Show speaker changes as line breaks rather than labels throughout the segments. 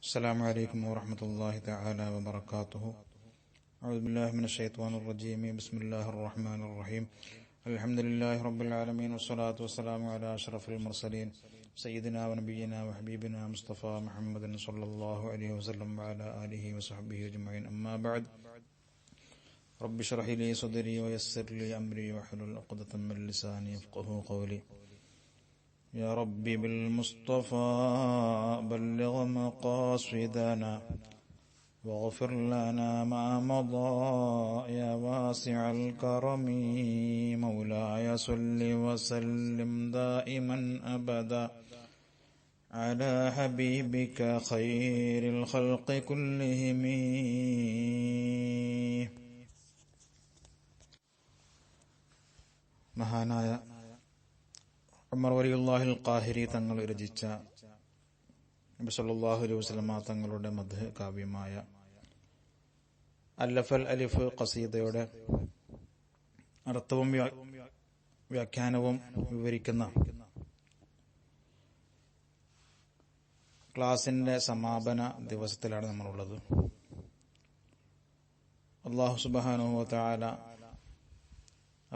അസ്സലാമു അലൈക്കും വറഹ്മത്തുള്ളാഹി തആല വബറകാതുഹു. അഊദു ബില്ലാഹി മിനശ് ശൈത്വാനിർ റജീം. ബിസ്മില്ലാഹിർ റഹ്മാനിർ റഹീം. അൽഹംദുലില്ലാഹി റബ്ബിൽ ആലമീൻ വസ്സലാത്തു വസ്സലാമു അലാ അഷ്റഫിൽ മുർസലീൻ സയ്യിദിനാ വനബിയ്യിനാ വഹബീബിനാ മുസ്തഫ മുഹമ്മദിൻ സ്വല്ലല്ലാഹു അലൈഹി വസല്ലം വഅലാ ആലിഹി വസഹ്ബിഹി അജ്മഈൻ. അമ്മാ ബഅദ്. റബ്ബി ഇശ്റഹ് ലി സദ്രി വയസ്സിർ ലി അംരി വഹ്ലുൽ ഉഖ്ദതം മിൻ ലിസാനി യഫ്ഖഹു ഖൗലി. يا ربي بالمصطفى بلغ مقاصدنا واغفر لنا ما مضى يا واسع الكرم مولاي صل وسلم دائما أبدا على حبيبك خير الخلق كلهم. മഹാനായ ഉമർ വലിയുല്ലാഹിൽ ഖാഹിരി തങ്ങൾ രചിച്ച നബി സല്ലല്ലാഹു അലൈഹി വസല്ലമ തങ്ങളുടെ മദ്ഹ് കാവ്യമായ അല്ലഫൽ അലിഫ് ഖസീദയുടെ അർത്ഥവും വ്യാഖ്യാനവും വിവരിക്കുന്ന ക്ലാസിന്റെ സമാപന ദിവസത്തിലാണ് നമ്മളുള്ളത്. അല്ലാഹു സുബ്ഹാനഹു വ തആല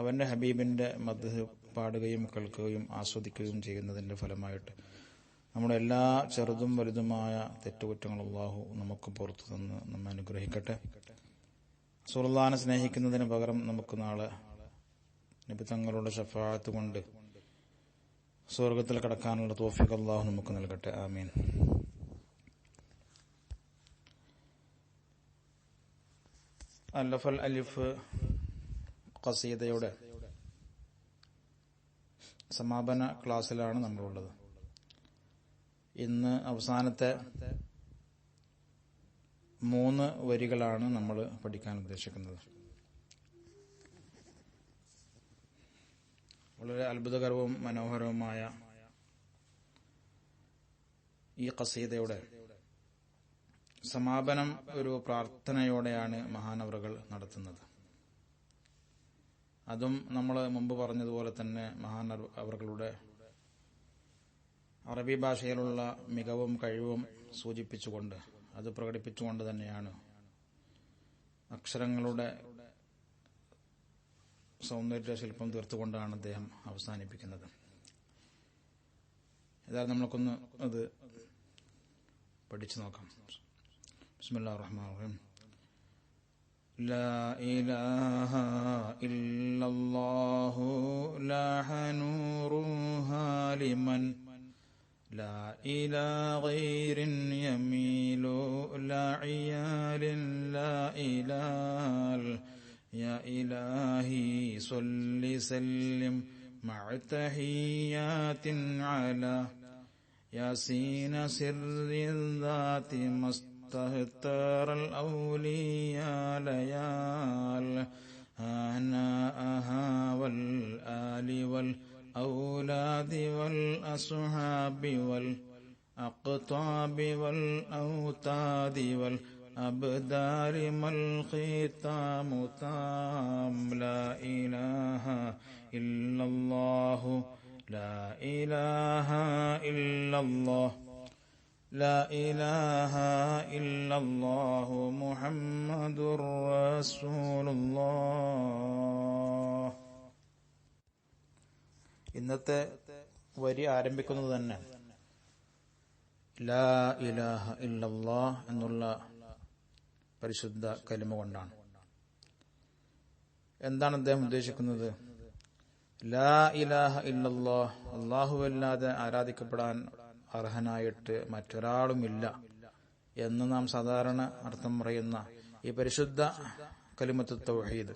അവന്റെ ഹബീബിന്റെ മദ്ഹ് പാടുകയും കേൾക്കുകയും ആസ്വദിക്കുകയും ചെയ്യുന്നതിന്റെ ഫലമായിട്ട് നമ്മുടെ എല്ലാ ചെറുതും വലുതുമായ തെറ്റുകുറ്റങ്ങൾ അല്ലാഹു നമുക്ക് പുറത്തു തന്ന് നമ്മെ അനുഗ്രഹിക്കട്ടെ. റസൂലുള്ളാഹിനെ സ്നേഹിക്കുന്നതിന് പകരം നമുക്ക് നാളെ നബി തങ്ങളുടെ ശഫാഅത്ത് കൊണ്ട് സ്വർഗ്ഗത്തിൽ കടക്കാനുള്ള തൗഫീഖ് അല്ലാഹു നമുക്ക് നൽകട്ടെ. ആമീൻ. അല്ലഫൽ അലിഫ് ഖസീദയുടെ സമാപന ക്ലാസ്സിലാണ് നമ്മളുള്ളത്. ഇന്ന് അവസാനത്തെ 3 വരികളാണ് നമ്മൾ പഠിക്കാൻ ഉദ്ദേശിക്കുന്നത്. വളരെ അത്ഭുതകരവും മനോഹരവുമായ ഈ ഖസീദയുടെ സമാപനം ഒരു പ്രാർത്ഥനയോടെയാണ് മഹാനവറുകൾ നടത്തുന്നത്. അതും നമ്മൾ മുമ്പ് പറഞ്ഞതുപോലെ തന്നെ മഹാനവറുകളുടെ അറബി ഭാഷയിലുള്ള മികവും കഴിവും സൂചിപ്പിച്ചുകൊണ്ട്, അത് പ്രകടിപ്പിച്ചുകൊണ്ട് തന്നെയാണ് അക്ഷരങ്ങളുടെ സൗന്ദര്യ ശില്പം തീർത്തുകൊണ്ടാണ് അദ്ദേഹം അവസാനിപ്പിക്കുന്നത്. ഏതായാലും നമ്മൾക്കൊന്ന് അത് പഠിച്ചു നോക്കാം. ബിസ്മില്ലാഹിർ റഹ്മാനിർ റഹീം. لا إله إلا الله لاح نورها لمن لا إلى غير يميل لا عيال لا إله يا إلهي صل سلم مع تحيات على ياسين سر الذات تهتر الأولياء ليال هناءها والآل والأولاد والأصحاب والأقطاب والأوتاد والأبدار ما الختام تام. لا إله إلا الله لا إله إلا الله لا إله إلا الله محمد رسول الله. ഇന്നത്തെ വരി ആരംഭിക്കുന്നത് തന്നെ ലാ ഇലാഹ ഇല്ലല്ലാഹ് എന്നുള്ള പരിശുദ്ധ കലിമ കൊണ്ടാണ്. എന്താണ് അദ്ദേഹം ഉദ്ദേശിക്കുന്നത്? ലാ ഇലാഹ ഇല്ലല്ലാഹ്, അല്ലാഹുവല്ലാതെ ആരാധിക്കപ്പെടാൻ അർഹനായിട്ട് മറ്റൊരാളുമില്ല എന്ന് നാം സാധാരണ അർത്ഥം പറയുന്ന ഈ പരിശുദ്ധ കലിമത്തു തൗഹീദ്,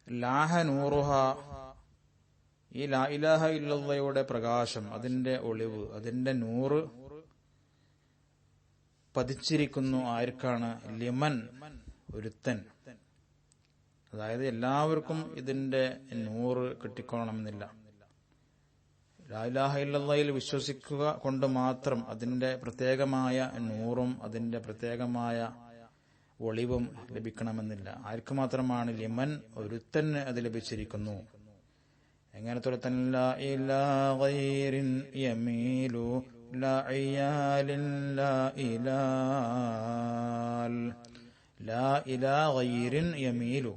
ലാഹ നൂറുഹ, ഈ ലാ ഇലാഹ ഇല്ലല്ലാഹയുടെ പ്രകാശം, അതിന്റെ ഒളിവ്, അതിന്റെ നൂറ് പതിച്ചിരിക്കുന്നു ആർക്കാണ്? ലിമൻ, ഒരുത്തൻ. അതായത് എല്ലാവർക്കും ഇതിന്റെ നൂറ് കിട്ടിക്കൊള്ളണമെന്നില്ല. ലാ ഇലാഹ ഇല്ലല്ലാഹയിൽ വിശ്വസിക്കുക കൊണ്ട് മാത്രം അതിന്റെ പ്രത്യേകമായ നൂറും അതിന്റെ പ്രത്യേകമായ ഒളിവും ലഭിക്കണമെന്നില്ല. ആർക്ക് മാത്രമാണ്? ലിമൻ, ഒരുത്തന് അത് ലഭിച്ചിരിക്കുന്നു. എങ്ങനത്തെ ഒരുത്തൻ? ലാ ഇലാഹ ഗൈരിൻ യമീലു ലാ ഇയാലിൻ ലാ ഇലാൽ ലാ ഇലാ ഗൈരിൻ യമീലു.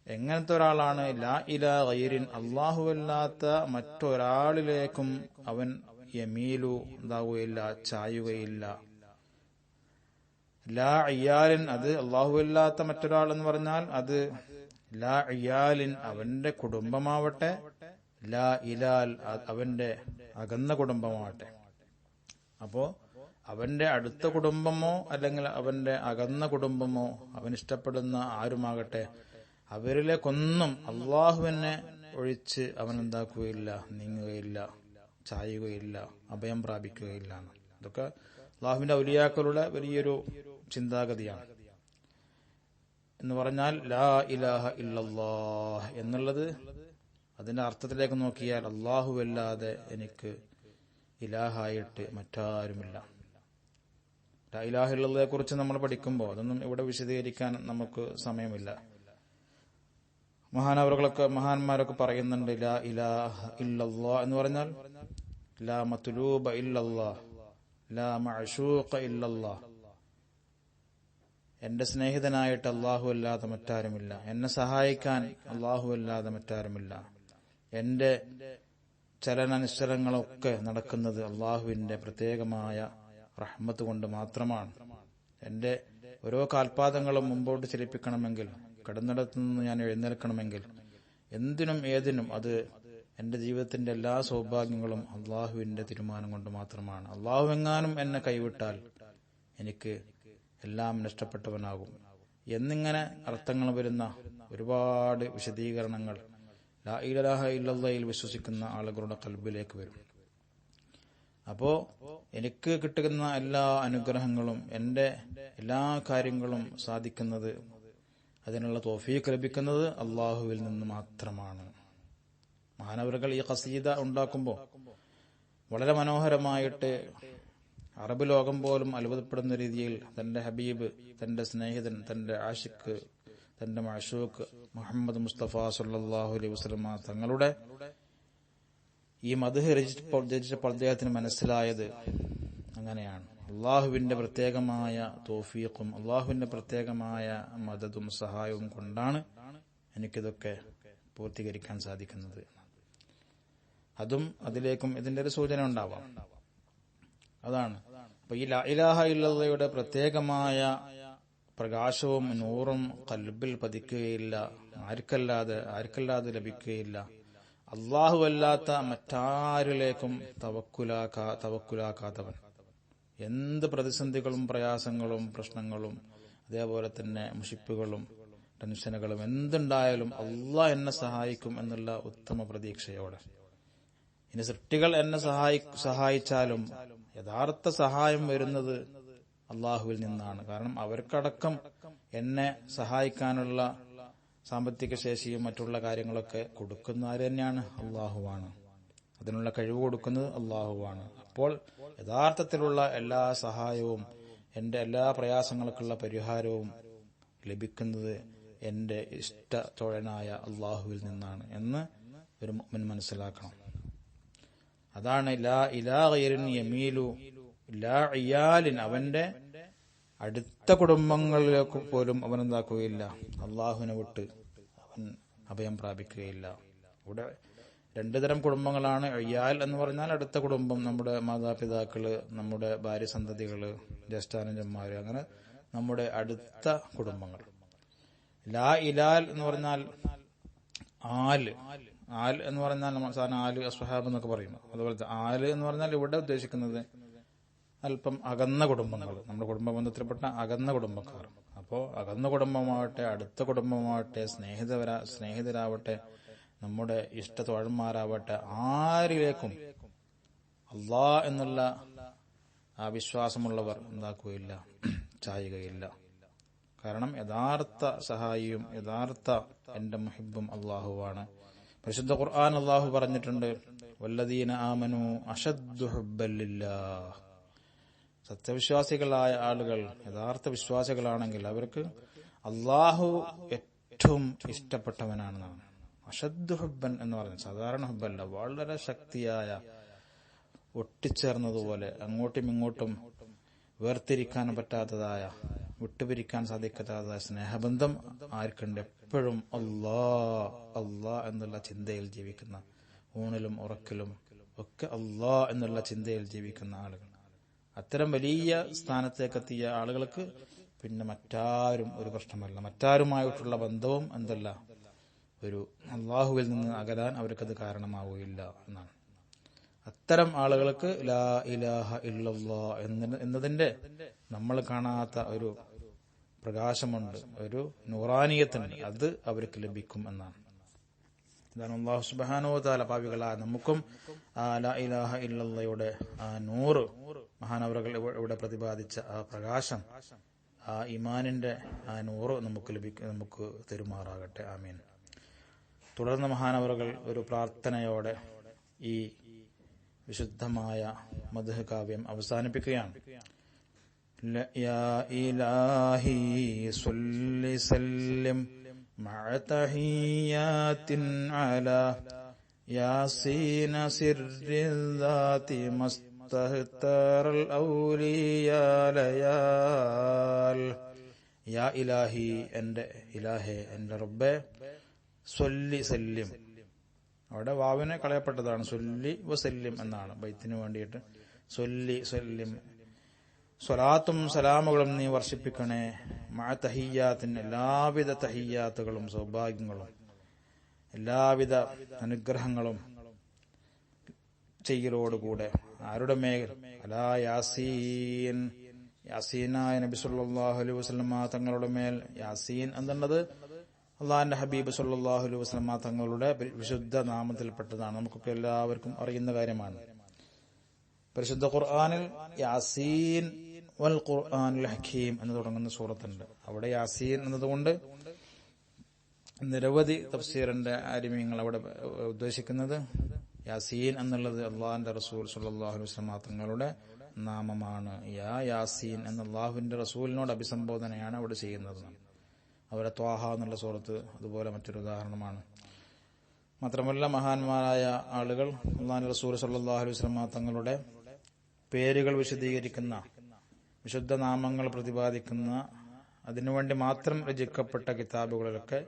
എങ്ങനത്തെ ഒരാളാണ്? ലാ ഇലാ ഗൈരിൻ, അല്ലാഹുവല്ലാത്ത മറ്റൊരാളിലേക്കും അവൻ യമീലു എന്താവുകയില്ല, ചായുകയില്ല. ലാ ഇയാലിൻ, അത് അല്ലാഹുവല്ലാത്ത മറ്റൊരാൾ എന്ന് പറഞ്ഞാൽ അത് ലാ ഇയാലിൻ അവന്റെ കുടുംബമാവട്ടെ, ലാ ഇലാൽ അവന്റെ അകന്ന കുടുംബമാവട്ടെ. അപ്പോ അവന്റെ അടുത്ത കുടുംബമോ അല്ലെങ്കിൽ അവന്റെ അകന്ന കുടുംബമോ അവൻ ഇഷ്ടപ്പെടുന്ന ആരുമാകട്ടെ, അവരിലേക്കൊന്നും അള്ളാഹുവിനെ ഒഴിച്ച് അവൻ എന്താക്കുകയില്ല, നീങ്ങുകയില്ല, ചായുകയില്ല, അഭയം പ്രാപിക്കുകയില്ല. ഇതൊക്കെ അള്ളാഹുവിന്റെ ഔലിയാക്കളുടെ വലിയൊരു ചിന്താഗതിയാണ്. എന്ന് പറഞ്ഞാൽ ലാ ഇലാഹ ഇല്ലല്ലാഹ് എന്നുള്ളത് അതിന്റെ അർത്ഥത്തിലേക്ക് നോക്കിയാൽ അല്ലാഹുവല്ലാതെ എനിക്ക് ഇലാഹായിട്ട് മറ്റാരുമില്ല. ലാ ഇലാഹ ഇല്ലല്ലാഹയെ കുറിച്ച് നമ്മൾ പഠിക്കുമ്പോൾ അതൊന്നും ഇവിടെ വിശദീകരിക്കാൻ നമുക്ക് സമയമില്ല. മഹാന്മാരൊക്കെ പറയുന്നുണ്ട് ലാ ഇലാഹ ഇല്ലല്ലാഹ് എന്ന് പറഞ്ഞാൽ ലാ മത്ലൂബ ഇല്ലല്ലാഹ്, ലാ മഅശൂഖ ഇല്ലല്ലാഹ്. എന്റെ സ്നേഹിതനായിട്ട് അല്ലാഹു അല്ലാതെ മറ്റാരുമില്ല, എന്നെ സഹായിക്കാൻ അല്ലാഹു അല്ലാതെ മറ്റാരുമില്ല. എന്റെ ചലന നിശ്ചലങ്ങളൊക്കെ നടക്കുന്നത് അല്ലാഹുവിന്റെ പ്രത്യേകമായ റഹ്മത്ത് കൊണ്ട് മാത്രമാണ്. എന്റെ ഓരോ കാൽപാദങ്ങളും മുമ്പോട്ട് ചലിപ്പിക്കണമെങ്കിൽ, കിടന്നിടത്തു നിന്ന് ഞാൻ എഴുന്നേൽക്കണമെങ്കിൽ, എന്തിനും ഏതിനും അത് എന്റെ ജീവിതത്തിന്റെ എല്ലാ സൗഭാഗ്യങ്ങളും അള്ളാഹുവിന്റെ തീരുമാനം കൊണ്ട് മാത്രമാണ്. അള്ളാഹു എങ്ങാനും എന്നെ കൈവിട്ടാൽ എനിക്ക് എല്ലാം നഷ്ടപ്പെട്ടവനാകും എന്നിങ്ങനെ അർത്ഥങ്ങൾ വരുന്ന ഒരുപാട് വിശദീകരണങ്ങൾ ലാ ഇലാഹ ഇല്ലല്ലാഹയിൽ വിശ്വസിക്കുന്ന ആളുകളുടെ ഖൽബിലേക്ക് വരും. അപ്പോ എനിക്ക് കിട്ടുന്ന എല്ലാ അനുഗ്രഹങ്ങളും എന്റെ എല്ലാ കാര്യങ്ങളും സാധിക്കുന്നത്, അതിനുള്ള തൗഫീഖ് ലഭിക്കുന്നത് അള്ളാഹുവിൽ നിന്ന് മാത്രമാണ്. മഹാനവറുകൾ ഈ ഖസീദ ഉണ്ടാക്കുമ്പോൾ വളരെ മനോഹരമായിട്ട് അറബ് ലോകം പോലും അത്ഭുതപ്പെടുന്ന രീതിയിൽ തന്റെ ഹബീബ്, തന്റെ സ്നേഹിതൻ, തന്റെ ആഷിഖ്, തന്റെ മഅശൂഖ് മുഹമ്മദ് മുസ്തഫ സല്ലല്ലാഹു അലൈഹി വസല്ലം തങ്ങളുടെ ഈ മദ്ഹ് രചിച്ചപ്പോൾ അദ്ദേഹത്തിന് മനസ്സിലായത് അങ്ങനെയാണ്. അള്ളാഹുവിന്റെ പ്രത്യേകമായ തൗഫീഖും അള്ളാഹുവിന്റെ പ്രത്യേകമായ മദദും സഹായവും കൊണ്ടാണ് എനിക്കിതൊക്കെ പൂർത്തീകരിക്കാൻ സാധിക്കുന്നത്. അതും അതിലേക്കും ഇതിന്റെ ഒരു സൂചന ഉണ്ടാവാം. അതാണ് അപ്പൊ ഈ ലാ ഇലാഹ ഇല്ലല്ലാഹയുടെ പ്രത്യേകമായ പ്രകാശവും നൂറും ഖൽബിൽ പതിക്കുകയില്ല. ആർക്കല്ലാതെ ലഭിക്കുകയില്ല. അല്ലാഹു അല്ലാത്ത മറ്റാരിലേക്കും തവക്കുലാക്കാത്തവൻ, എന്ത് പ്രതിസന്ധികളും പ്രയാസങ്ങളും പ്രശ്നങ്ങളും അതേപോലെ തന്നെ മുഷിപ്പുകളും ടെൻഷനുകളും എന്തുണ്ടായാലും അള്ളാഹ് എന്നെ സഹായിക്കും എന്നുള്ള ഉത്തമ പ്രതീക്ഷയോടെ, ഇനി സൃഷ്ടികൾ എന്നെ സഹായിച്ചാലും യഥാർത്ഥ സഹായം വരുന്നത് അള്ളാഹുവിൽ നിന്നാണ്. കാരണം അവർക്കടക്കം എന്നെ സഹായിക്കാനുള്ള സാമ്പത്തിക ശേഷിയും മറ്റുള്ള കാര്യങ്ങളൊക്കെ കൊടുക്കുന്ന ആര് തന്നെയാണ്? അള്ളാഹുവാണ്. അതിനുള്ള കഴിവ് കൊടുക്കുന്നത് അള്ളാഹുവാണ്. അപ്പോൾ യഥാർത്ഥത്തിലുള്ള എല്ലാ സഹായവും എന്റെ എല്ലാ പ്രയാസങ്ങൾക്കുള്ള പരിഹാരവും ലഭിക്കുന്നത് എന്റെ ഇഷ്ടത്തോഴനായ അള്ളാഹുവിൽ നിന്നാണ് എന്ന് ഒരു മുഅ്മിൻ മനസ്സിലാക്കണം. അതാണ് ലാ ഇലാഹ ഗൈരിൻ യമീലു ലാ ഇയാലിൻ, അവന്റെ അടുത്ത കുടുംബങ്ങളിലേക്ക് പോലും അവൻ എന്താക്കുകയില്ല, അള്ളാഹുവിനെ വിട്ട് അവൻ അഭയം പ്രാപിക്കുകയില്ല. ഇവിടെ രണ്ടു തരം കുടുംബങ്ങളാണ്. ഇയാൽ എന്ന് പറഞ്ഞാൽ അടുത്ത കുടുംബം, നമ്മുടെ മാതാപിതാക്കള്, നമ്മുടെ ഭാര്യ സന്തതികള്, ജ്യേഷ്ഠാനുജന്മാര്, അങ്ങനെ നമ്മുടെ അടുത്ത കുടുംബങ്ങൾ. ലാ ഇലാൽ എന്ന് പറഞ്ഞാൽ ആൽ എന്ന് പറഞ്ഞാൽ നമ്മൾ സാധാരണ ആല് അസ്വഹാബ് എന്നൊക്കെ പറയും. അതുപോലത്തെ ആല് എന്ന് പറഞ്ഞാൽ ഇവിടെ ഉദ്ദേശിക്കുന്നത് അല്പം അകന്ന കുടുംബങ്ങൾ, നമ്മുടെ കുടുംബ ബന്ധത്തിൽപ്പെട്ട അകന്ന കുടുംബക്കാർ. അപ്പോ അകന്ന കുടുംബമാവട്ടെ, അടുത്ത കുടുംബമാവട്ടെ, സ്നേഹിതരാവട്ടെ, നമ്മുടെ ഇഷ്ടത്തോഴന്മാരാവട്ടെ, ആരിലേക്കും അല്ലാഹ് എന്നുള്ള ആ വിശ്വാസമുള്ളവർ എന്താക്കുകയില്ല, ചായുകയില്ല. കാരണം യഥാർത്ഥ സഹായിയും യഥാർത്ഥ എന്റെ മുഹിബ്ബും അള്ളാഹുവാണ്. പരിശുദ്ധ ഖുർആൻ അള്ളാഹു പറഞ്ഞിട്ടുണ്ട്, വല്ലദീന ആമനു അശദ്ദു ഹുബ്ബൻ ലില്ലാഹ്. സത്യവിശ്വാസികളായ ആളുകൾ യഥാർത്ഥ വിശ്വാസികളാണെങ്കിൽ അവർക്ക് അള്ളാഹു ഏറ്റവും ഇഷ്ടപ്പെട്ടവനാണെന്നാണ്. അശദ്ദു ഹുബ്ബൻ എന്ന് പറഞ്ഞാൽ സാധാരണ ഹുബ്ബല്ല, വളരെ ശക്തിയായ, ഒട്ടിച്ചേർന്നതുപോലെ അങ്ങോട്ടും ഇങ്ങോട്ടും വേർതിരിക്കാൻ പറ്റാത്തതായ, വിട്ടുപിരിക്കാൻ സാധിക്കാത്തതായ സ്നേഹബന്ധം ആർക്കുണ്ട്? എപ്പോഴും അല്ലാ അല്ലാ എന്നുള്ള ചിന്തയിൽ ജീവിക്കുന്ന, ഊണിലും ഉറക്കിലും ഒക്കെ അല്ലാ എന്നുള്ള ചിന്തയിൽ ജീവിക്കുന്ന ആളുകൾ. അത്തരം വലിയ സ്ഥാനത്തേക്കെത്തിയ ആളുകൾക്ക് പിന്നെ മറ്റാരും ഒരു പ്രശ്നമല്ല. മറ്റാരുമായിട്ടുള്ള ബന്ധവും എന്തല്ല, ഒരു അള്ളാഹുവിൽ നിന്ന് അകലാൻ അവർക്കത് കാരണമാവുകയില്ല എന്നാണ്. അത്തരം ആളുകൾക്ക് ലാ ഇലാഹ ഇല്ലല്ലാ എന്നതിന്റെ നമ്മൾ കാണാത്ത ഒരു പ്രകാശമുണ്ട്, ഒരു നൂറാനിയത്തുണ്ട്. അത് അവർക്ക് ലഭിക്കും എന്നാണ്. ഇതാണ് അല്ലാഹു സുബ്ഹാനഹു വ തആല പാപികളായ നമുക്കും ആ ലാ ഇലാഹ ഇല്ലല്ലയുടെ ആ നൂറ് മഹാനവറുകൾ ഇവിടെ പ്രതിപാദിച്ച ആ പ്രകാശം, ആ ഈമാനിന്റെ ആ നൂറ് നമുക്ക് തെരുമാറാകട്ടെ. ആമീൻ. തുടർന്ന് മഹാനവറുകൾ ഒരു പ്രാർത്ഥനയോടെ ഈ വിശുദ്ധമായ മദ്ഹ് കാവ്യം അവസാനിപ്പിക്കുകയാണ്. യാ ഇലാഹി സ്വല്ലി സല്ലിം മഅ തഹിയ്യാത്തിൻ അലാ യാസീന സിർരിൽ ദാതി മസ്തഹ്തറൽ ഔലിയാ ലയാൽ. യാ ഇലാഹി, എന്റെ ഇലാഹേ, എന്റെ റബ്ബേ, സ്വല്ലി സല്ലിം, അവിടെ വാവിനെ കളയപ്പെട്ടതാണ്, സ്വല്ലി വസല്ലിം എന്നാണ് ബൈത്തിന് വേണ്ടിയിട്ട്. സ്വല്ലി സല്ലിം, സ്വലാത്തും സലാമുകളും നീ വർഷിപ്പിക്കണേ, മഅ തഹിയ്യാത്തിൻ, എല്ലാവിധ തഹിയ്യാത്തുകളും സൗഭാഗ്യങ്ങളും എല്ലാവിധ അനുഗ്രഹങ്ങളും ചെയ്യലോടുകൂടെ. ആരുടെ മേൽ? അലാ യാസീൻ, യാസീനായ നബി സല്ലല്ലാഹു അലൈഹി വസല്ലമ തങ്ങളുടെ മേൽ. യാസീൻ എന്നുള്ളത് അള്ളാഹിന്റെ ഹബീബ് സല്ലല്ലാഹു അലൈഹി വസല്ലമ തങ്ങളുടെ വിശുദ്ധ നാമത്തിൽപ്പെട്ടതാണ്. നമുക്കൊക്കെ എല്ലാവർക്കും അറിയുന്ന കാര്യമാണ്. പരിശുദ്ധ ഖുർആനിൽ യാസീൻ വൽ ഖുർആനിൽ ഹക്കീം എന്ന് തുടങ്ങുന്ന സൂറത്തുണ്ട്. അവിടെ യാസീൻ എന്നതുകൊണ്ട് നിരവധി തഫ്സീറിന്റെ ആലിമീങ്ങൾ അവിടെ ഉദ്ദേശിക്കുന്നത് യാസീൻ എന്നുള്ളത് അള്ളാഹിന്റെ റസൂൽ സല്ലല്ലാഹു അലൈഹി വസല്ലമ തങ്ങളുടെ നാമമാണ്. യാ യാസീൻ എന്ന അള്ളാഹുവിന്റെ റസൂലിനോട് അഭിസംബോധനയാണ് അവിടെ ചെയ്യുന്നത്. അവരെ ത്വാഹ എന്നുള്ള സൂറത്ത് അതുപോലെ മറ്റൊരു ഉദാഹരണമാണ്. മാത്രമല്ല മഹാന്മാരായ ആളുകൾ അള്ളാഹുവിന്റെ റസൂൽ സല്ലല്ലാഹു അലൈഹി വസല്ലമ തങ്ങളുടെ പേരുകൾ വിശദീകരിക്കുന്ന, വിശുദ്ധ നാമങ്ങൾ പ്രതിപാദിക്കുന്ന, അതിനുവേണ്ടി മാത്രം രചിക്കപ്പെട്ട കിതാബുകളിലൊക്കെ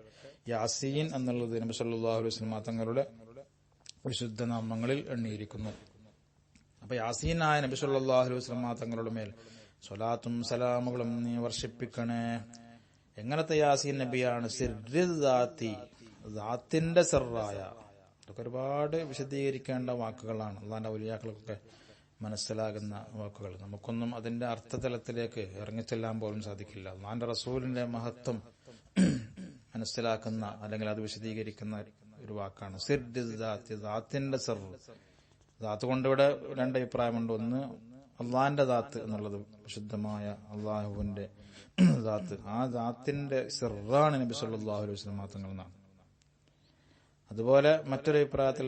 യാസീൻ എന്നുള്ളത് നബി സല്ലല്ലാഹു അലൈഹി വസല്ലമ തങ്ങളുടെ വിശുദ്ധ നാമങ്ങളിൽ എണ്ണിയിരിക്കുന്നു. അപ്പൊ യാസീനായ നബി സല്ലല്ലാഹു അലൈഹി വസല്ലമ തങ്ങളുടെ മേൽ സ്വലാത്തും സലാമുകളും നീ വർഷിപ്പിക്കണേ. എങ്ങനത്തെ യാസീൻ നബിയാണ്? സിർരിൽ ദാത്തി, ദാത്തിന്റെ സിറായ. ഇതൊക്കെ ഒരുപാട് വിശദീകരിക്കേണ്ട വാക്കുകളാണ്, അള്ളാന്റെ ഔലിയാക്കൾക്കൊക്കെ മനസ്സിലാകുന്ന വാക്കുകൾ. നമുക്കൊന്നും അതിന്റെ അർത്ഥതലത്തിലേക്ക് ഇറങ്ങിച്ചെല്ലാൻ പോലും സാധിക്കില്ല. അള്ളാന്റെ റസൂലിന്റെ മഹത്വം മനസ്സിലാക്കുന്ന അല്ലെങ്കിൽ അത് വിശദീകരിക്കുന്ന ഒരു വാക്കാണ് സിർരിൽ ദാത്തി, ദാത്തിന്റെ സിർ. ദാത്ത് കൊണ്ട് ഇവിടെ രണ്ട് അഭിപ്രായമുണ്ട്. ഒന്ന് അള്ളാന്റെ ദാത്ത് എന്നുള്ളത്, വിശുദ്ധമായ അള്ളാഹുവിന്റെ ദാത്ത്. ആ ദാത്തിന്റെ സിറാണ് നബി സല്ലല്ലാഹു അലൈഹി വസല്ലം തങ്ങൾ എന്നാണ്. അതുപോലെ മറ്റൊരു അഭിപ്രായത്തിൽ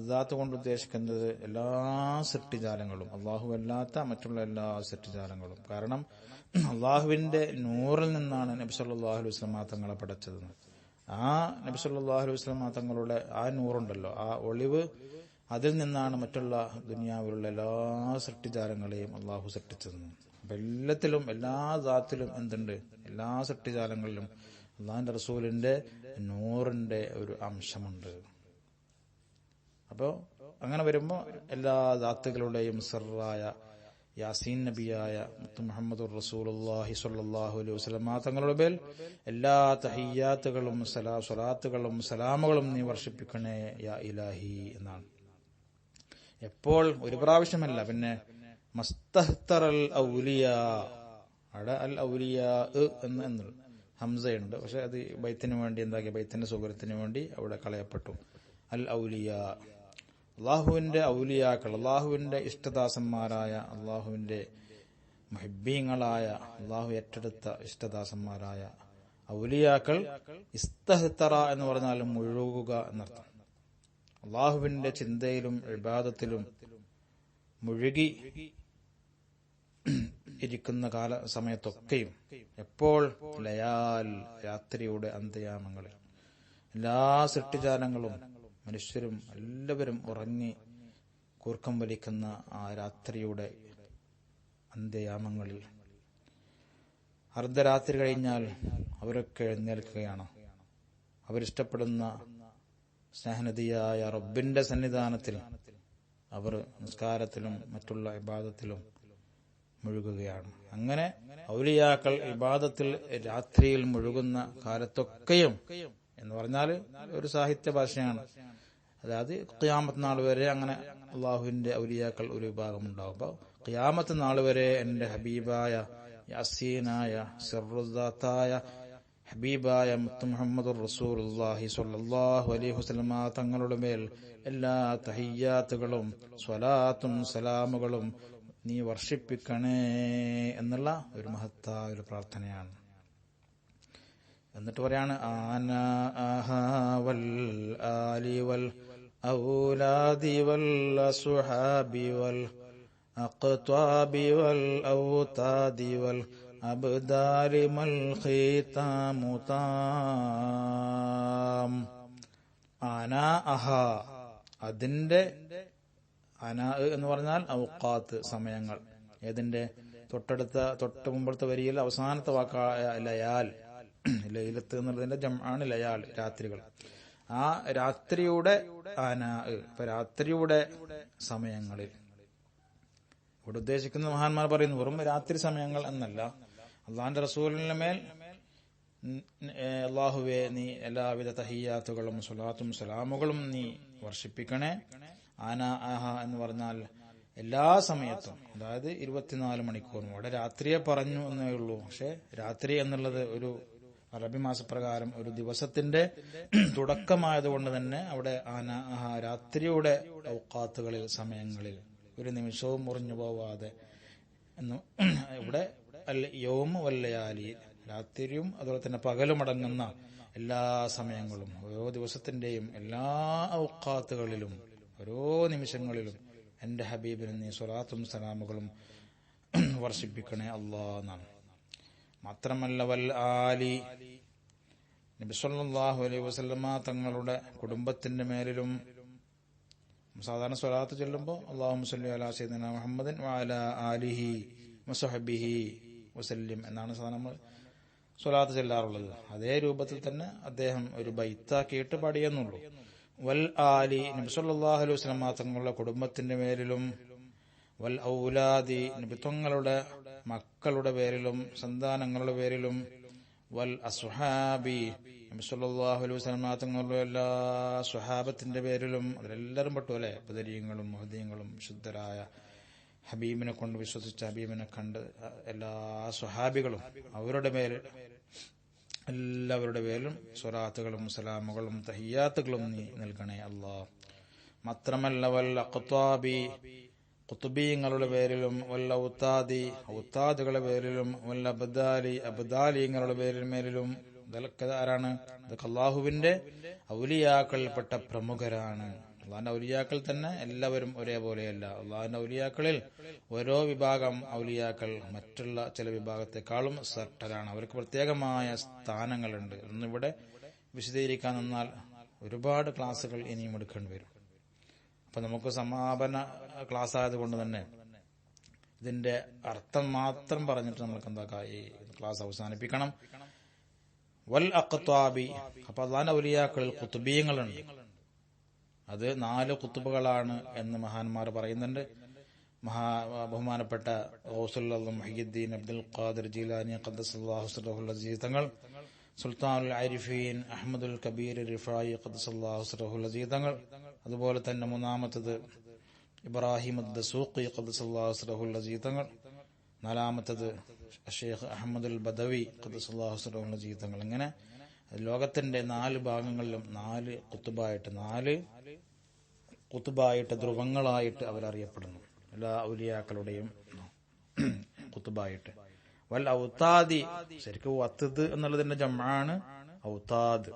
ദാത്ത് കൊണ്ട് ഉദ്ദേശിക്കുന്നത് എല്ലാ സൃഷ്ടിജാലങ്ങളും, അള്ളാഹു അല്ലാത്ത മറ്റുള്ള എല്ലാ സൃഷ്ടിജാലങ്ങളും. കാരണം അള്ളാഹുവിന്റെ നൂറിൽ നിന്നാണ് നബി സല്ലല്ലാഹു അലൈഹി വസല്ലം തങ്ങളെ പടച്ചത്. ആ നബി സല്ലല്ലാഹു അലൈഹി വസല്ലം തങ്ങളുടെ ആ നൂറുണ്ടല്ലോ, ആ ഒളിവ്, അതിൽ നിന്നാണ് മറ്റുള്ള ദുനിയാവിലുള്ള എല്ലാ സൃഷ്ടിജാലങ്ങളെയും അള്ളാഹു സൃഷ്ടിച്ചത്. അപ്പൊ എല്ലാത്തിലും, എല്ലാ ദാത്തിലും എന്തുണ്ട്? എല്ലാ സൃഷ്ടിജാലങ്ങളിലും അള്ളാഹിന്റെ റസൂലിന്റെ നൂറിന്റെ ഒരു അംശമുണ്ട്. അപ്പോ അങ്ങനെ വരുമ്പോ എല്ലാ ദാത്തുകളുടെയും സിറായ യാസീൻ നബിയായ മുഹമ്മദുർ റസൂലുള്ളാഹി സ്വല്ലല്ലാഹു അലൈഹി വസല്ലം തങ്ങളുടെ മേൽ എല്ലാ തഹിയ്യാത്തുകളും സ്വലാത്തുകളും സലാമുകളും നീ വർഷിപ്പിക്കണേ യാ ഇലാഹി എന്നാണ്. എപ്പോൾ? ഒരു പ്രാവശ്യമല്ല. പിന്നെ മസ്തഹ്തറൽ ഔലിയാ, അവിടെ അൽ ഔലിയാ എന്ന് ഹംസയുണ്ട്. പക്ഷെ അത് ബൈത്തിന് വേണ്ടി എന്താക്കി, ബൈത്തിന്റെ സൗകര്യത്തിന് വേണ്ടി അവിടെ കളയപ്പെട്ടു. അൽ ഔലിയാ, അള്ളാഹുവിന്റെ ഔലിയാക്കൾ, അള്ളാഹുവിന്റെ ഇഷ്ടദാസന്മാരായ, അള്ളാഹുവിന്റെ മുഹിബ്ബീങ്ങളായ, അള്ളാഹു ഏറ്റെടുത്ത ഇഷ്ടദാസന്മാരായ ഔലിയാക്കൾ. ഇസ്തഹ്തറ എന്ന് പറഞ്ഞാൽ മുഴുകുക എന്നർത്ഥം. അള്ളാഹുവിന്റെ ചിന്തയിലും ഇബാദത്തിലും മുഴുകി ഇരിക്കുന്ന സമയത്തൊക്കെയും, എപ്പോൾ? ലയാൽ, രാത്രിയുടെ അന്ത്യയാമങ്ങളിൽ. എല്ലാ സൃഷ്ടിജാലങ്ങളും മനുഷ്യരും എല്ലാവരും ഉറങ്ങി കൂർക്കം വലിക്കുന്ന ആ രാത്രിയുടെ അന്ത്യയാമങ്ങളിൽ അർദ്ധരാത്രി കഴിഞ്ഞാൽ അവരൊക്കെ എഴുന്നേൽക്കുകയാണ്. അവരിഷ്ടപ്പെടുന്ന സ്നേഹനിധിയായ റബ്ബിന്റെ സന്നിധാനത്തിൽ അവർ നിസ്കാരത്തിലും മറ്റുള്ള ഇബാദത്തിലും മുഴുകുകയാണ്. അങ്ങനെ ഔലിയാക്കൾ ഇബാദത്തിൽ രാത്രിയിൽ മുഴുകുന്ന കാലത്തൊക്കെയും എന്ന് പറഞ്ഞാൽ ഒരു സാഹിത്യ ഭാഷയാണ്. അതായത് ഖിയാമത്ത് നാൾ വരെ അങ്ങനെ അള്ളാഹുവിന്റെ ഔലിയാക്കൾ ഒരു വിഭാഗം ഉണ്ടാവും. അപ്പോൾ ഖിയാമത്ത് നാൾ വരെ എന്റെ ഹബീബായ യാസീനായ സിർറുദാത്തായ ഹബീബായ മുത്ത് മുഹമ്മദുർ റസൂലുള്ളാഹി സ്വല്ലല്ലാഹു അലൈഹി വസല്ലം തങ്ങളുടെ മേൽ എല്ലാ തഹിയ്യാത്തുകളും സ്വലാത്തും സലാമുകളും നീ വർഷിപ്പിക്കണേ എന്നുള്ള ഒരു മഹത്തായ ഒരു പ്രാർത്ഥനയാണ്. എന്നിട്ട് പറയാണ് ആന വൽ ആലി വൽ ഔലാദി വൽ അസ്ഹാബി വൽ അഖ്താബി വൽ ഔതാദി വൽ അബ്ദാലി മൽ ഖീതാമു താം. ആന അതിന്റെ അനാ എന്ന് പറഞ്ഞാൽ ഔഖാത്ത് സമയങ്ങൾ. ഏതിന്റെ തൊട്ട് മുമ്പത്തെ വരിയിൽ അവസാനത്തെ വാക്കായ ലയാൽ, ലൈലത്ത് എന്നുള്ളതിന്റെ ജംആണ് ലയാൽ, രാത്രികൾ. ആ രാത്രിയുടെ അനാ, ഇപ്പൊ രാത്രിയുടെ സമയങ്ങളിൽ ഇവിടെ ഉദ്ദേശിക്കുന്ന മഹാന്മാർ പറയുന്നു വെറും രാത്രി സമയങ്ങൾ എന്നല്ല. അള്ളാഹിന്റെ റസൂലിന്റെ മേൽ അള്ളാഹുവേ നീ എല്ലാവിധ തഹിയ്യാത്തുകളും സ്വലാത്തും സലാമുകളും നീ വർഷിപ്പിക്കണേ. എന്ന് പറഞ്ഞാൽ എല്ലാ സമയത്തും, അതായത് 24 മണിക്കൂറും. അവിടെ രാത്രിയെ പറഞ്ഞു എന്നേ ഉള്ളൂ. പക്ഷെ രാത്രി എന്നുള്ളത് ഒരു അറബി മാസപ്രകാരം ഒരു ദിവസത്തിന്റെ തുടക്കമായതുകൊണ്ട് തന്നെ അവിടെ രാത്രിയുടെ ഔഖാത്തുകളിൽ, സമയങ്ങളിൽ ഒരു നിമിഷവും മുറിഞ്ഞു പോവാതെ ഇവിടെ യൗമു വല്ലയാലി, രാത്രിയും അതുപോലെ തന്നെ പകലും അടങ്ങുന്ന എല്ലാ സമയങ്ങളും, ഓരോ ദിവസത്തിന്റെയും എല്ലാ ഔഖാത്തുകളിലും, ഓരോ നിമിഷങ്ങളിലും എന്റെ ഹബീബിന് നീ സ്വലാത്തും സലാമുകളും വർഷിപ്പിക്കണേ അല്ലാ എന്നാണ്. മാത്രമല്ല വൽ ആലി, നബി സല്ലല്ലാഹു അലൈഹി വസല്ലമ തങ്ങളുടെ കുടുംബത്തിന്റെ മേലിലും സാധാരണ സ്വലാത്ത് ചൊല്ലുമ്പോൾ അല്ലാഹുമ്മ സ്വല്ലി അലാ സയ്യിദിനാ മുഹമ്മദിൻ വഅലാ ആലിഹി വസഹ്ബിഹി വസല്ലിം എന്നാണ് സാധാരണ നമ്മൾ സ്വലാത്ത് ചൊല്ലാറുള്ളത്. അതേ രൂപത്തിൽ തന്നെ അദ്ദേഹം ഒരു ബൈത്താക്കിയിട്ട് പാടിയെന്നുള്ളൂ. വൽ ആലി, നബി സല്ലല്ലാഹു അലൈഹി വസല്ലം തങ്ങളുടെ കുടുംബത്തിന്റെ പേരിലും, വൽ ഔലാദി, നബി തങ്ങളുടെ മക്കളുടെ പേരിലും സന്താനങ്ങളുടെ പേരിലും, വൽ അസ്ഹാബി, നബി സല്ലല്ലാഹു അലൈഹി വസല്ലം തങ്ങളുടെ എല്ലാ സ്വഹാബത്തിന്റെ പേരിലും, അതിലെല്ലാവരും പെട്ടു അല്ലെ, ബദരീങ്ങളും മുഹദീങ്ങളും ശുദ്ധരായ ഹബീബിനെ കൊണ്ട് വിശ്വസിച്ച ഹബീബിനെ കണ്ട് എല്ലാ സ്വഹാബികളും അവരുടെ മേൽ എല്ലാവരുടെ പേരിലും സ്വലാത്തുകളും സലാമുകളും തഹിയ്യാത്തുകളും നീ നൽകണേ അല്ലാ. മാത്രമല്ല വൽ അഖ്താബി, ഖുത്ബീങ്ങളുടെ പേരിലും, വൽ ഔതാദി, ഔതാദുകളുടെ പേരിലും, വൽ അബ്ദാലി, അബ്ദാലിങ്ങളുടെ പേരിലും. ഇതൊക്കെ ആരാണ്? ഇതൊക്കെ അല്ലാഹുവിന്റെ ഔലിയാക്കൾപ്പെട്ട പ്രമുഖരാണ്. അള്ളാഹിന്റെ ഔലിയാക്കൾ തന്നെ എല്ലാവരും ഒരേപോലെയല്ല. അള്ളാഹിന്റെ ഔലിയാക്കളിൽ ഓരോ വിഭാഗം ഔലിയാക്കൾ മറ്റുള്ള ചില വിഭാഗത്തെക്കാളും ശ്രേഷ്ഠരാണ്. അവർക്ക് പ്രത്യേകമായ സ്ഥാനങ്ങളുണ്ട്. ഇന്നിവിടെ വിശദീകരിക്കാൻ നിന്നാൽ ഒരുപാട് ക്ലാസുകൾ ഇനിയും എടുക്കേണ്ടി വരും. അപ്പൊ നമുക്ക് സമാപന ക്ലാസ് ആയതുകൊണ്ട് തന്നെ ഇതിന്റെ അർത്ഥം മാത്രം പറഞ്ഞിട്ട് നമുക്ക് എന്താക്കാം, ഈ ക്ലാസ് അവസാനിപ്പിക്കണം. വൽ അഖ്താബി, അപ്പൊ അള്ളാഹിന്റെ ഔലിയാക്കളിൽ ഖുത്ബീങ്ങളുണ്ട്. അത് 4 ഖുത്ബുകളാണ് എന്ന് മഹാന്മാർ പറയുന്നുണ്ട്. ബഹുമാനപ്പെട്ട ഗൗസുൽ അസ്സം മുഹ്യിദ്ദീൻ അബ്ദുൽ ഖാദിർ ജീലാനി ഖദ്ദസല്ലാഹു സിർറഹുൽ അസീസ് തങ്ങൾ, സുൽത്താനുൽ ആരിഫീൻ അഹ്മദുൽ കബീർ റിഫായി ഖദ്ദസല്ലാഹു സിർറഹുൽ അസീസ് തങ്ങൾ, അതുപോലെ തന്നെ 3-മത്തത് ഇബ്രാഹിം അദ്ദസൂഖി ഖദ്ദസല്ലാഹു സിർറഹുൽ അസീസ് തങ്ങൾ, 4-മത്തത് ഷെയ്ഖ് അഹമ്മദുൽ ബദവി ഖദ്ദസല്ലാഹു സിർറഹുൽ അസീസ് തങ്ങൾ. ഇങ്ങനെ ലോകത്തിന്റെ 4 ഭാഗങ്ങളിലും 4 ഖുത്ബായിട്ട് ധ്രുവങ്ങളായിട്ട് അവരറിയപ്പെടുന്നു. എല്ലാ ഔലിയാക്കളുടെയും ഖുത്ബായിട്ട്. വൽ ഔതാദി, ശരിക്കും വത്തത് എന്നുള്ളതിന്റെ ജംആണ് ഔതാദ്.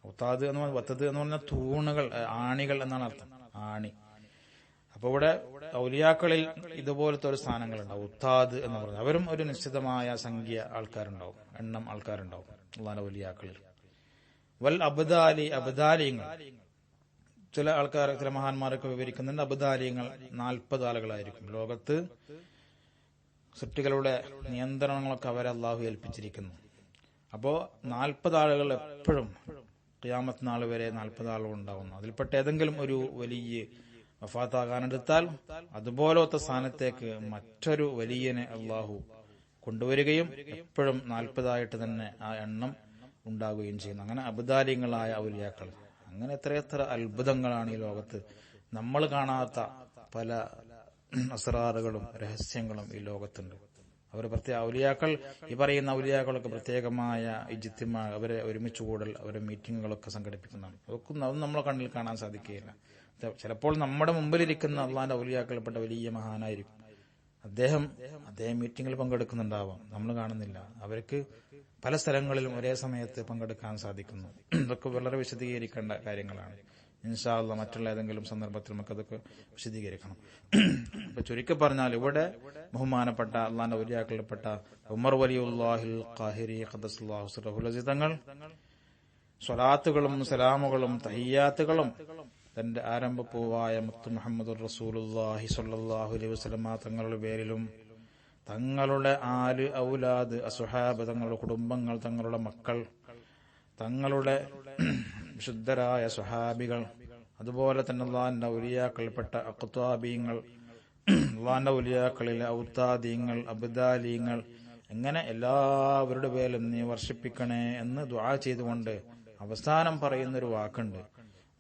ഔതാദ് എന്ന് പറഞ്ഞാൽ, വത്തത് എന്ന് പറഞ്ഞാൽ തൂണുകൾ, ആണികൾ എന്നാണ് അർത്ഥം, ആണി. അപ്പൊ ഇവിടെ ഔലിയാക്കളിൽ ഇതുപോലത്തെ ഒരു സ്ഥാനങ്ങളുണ്ട്, ഔതാദ് എന്ന് പറഞ്ഞാൽ. അവരും ഒരു നിശ്ചിതമായ സംഖ്യ ആൾക്കാരുണ്ടാവും, എണ്ണം ആൾക്കാരുണ്ടാവും അല്ലാഹുവിന്റെ ഔലിയാക്കളിൽ. വൽ അബ്ദാലി, അബ്ദാലിങ്ങൾ, ചില ആൾക്കാർ, ചില മഹാന്മാരൊക്കെ വിവരിക്കുന്നുണ്ട്, അബ്ദാലിയങ്ങൾ 40 ആളുകളായിരിക്കും. ലോകത്ത് സൃഷ്ടികളുടെ നിയന്ത്രണങ്ങളൊക്കെ അവരെ അള്ളാഹു ഏൽപ്പിച്ചിരിക്കുന്നു. അപ്പോ 40 ആളുകൾ എപ്പോഴും ഖിയാമത്ത് നാൾ വരെ 40 ആളുകൾ ഉണ്ടാവുന്നു. അതിൽപ്പെട്ട ഏതെങ്കിലും ഒരു വലിയ വഫാത്താകാനെടുത്താൽ അതുപോലത്തെ സ്ഥാനത്തേക്ക് മറ്റൊരു വലിയനെ അള്ളാഹു കൊണ്ടുവരികയും എപ്പോഴും 40 തന്നെ ആ എണ്ണം ഉണ്ടാകുകയും ചെയ്യുന്നു. അങ്ങനെ അബ്ദാലിയങ്ങളായ ഔലിയാക്കൾ, അങ്ങനെ എത്രയെത്ര അത്ഭുതങ്ങളാണ് ഈ ലോകത്ത്. നമ്മൾ കാണാത്ത പല അസ്റാറുകളും രഹസ്യങ്ങളും ഈ ലോകത്തുണ്ട്. അവർ പ്രത്യേക ഔലിയാക്കൾ, ഈ പറയുന്ന ഔലിയാക്കളൊക്കെ പ്രത്യേകമായ ഇജ്തിമാ, അവരെ ഒരുമിച്ച് കൂടൽ, അവരെ മീറ്റിങ്ങുകളൊക്കെ സംഘടിപ്പിക്കുന്നതാണ്. അതൊന്നും നമ്മളെ കണ്ണിൽ കാണാൻ സാധിക്കുകയില്ല. ചിലപ്പോൾ നമ്മുടെ മുമ്പിലിരിക്കുന്ന അള്ളാന്റെ ഔലിയാക്കൾപ്പെട്ട വലിയ മഹാനായിരിക്കും. അദ്ദേഹം മീറ്റിങ്ങിൽ പങ്കെടുക്കുന്നുണ്ടാവാം, നമ്മൾ കാണുന്നില്ല. അവർക്ക് പല സ്ഥലങ്ങളിലും ഒരേ സമയത്ത് പങ്കെടുക്കാൻ സാധിക്കുന്നു. ഇതൊക്കെ വളരെ വിശദീകരിക്കേണ്ട കാര്യങ്ങളാണ്. ഇൻഷാ അല്ലാഹ് മറ്റുള്ള ഏതെങ്കിലും സന്ദർഭത്തിൽ നമുക്ക് അതൊക്കെ വിശദീകരിക്കണം. ഇപ്പൊ ചുരുക്കി പറഞ്ഞാൽ, ഇവിടെ ബഹുമാനപ്പെട്ട അള്ളാന്റെ ഔലിയാക്കളിൽപ്പെട്ട ഉമർ വലിയുല്ലാഹിൽ ഖാഹിരി ഖദ്ദസല്ലാഹു സിർറഹുൽ അസീസ് തങ്ങൾ സ്വലാത്തുകളും സലാമുകളും തഹിയ്യാത്തുകളും തന്റെ ആരംഭപ്പൂവായ മുത്തു മുഹമ്മദുർ റസൂലുള്ളാഹി സ്വല്ലല്ലാഹു അലൈഹി വസല്ലം തങ്ങളുടെ പേരിലും തങ്ങളുടെ ആല് ഔലാദ് അസ്ഹാബ്, തങ്ങളുടെ കുടുംബങ്ങൾ, തങ്ങളുടെ മക്കൾ, തങ്ങളുടെ വിശുദ്ധരായ സ്വഹാബികൾ, അതുപോലെ തന്നെ അള്ളാന്റെ ഔലിയാക്കളിൽപ്പെട്ട അഖ്താബീങ്ങൾ, അള്ളാന്റെ ഔലിയാക്കളിലെ ഔത്താദീങ്ങൾ, അബ്ദാലീങ്ങൾ, എങ്ങനെ എല്ലാവരുടെ പേരിലും നീ വർഷിപ്പിക്കണേ എന്ന് ദുആ ചെയ്തുകൊണ്ട് അവസാനം പറയുന്നൊരു വാക്കുണ്ട്,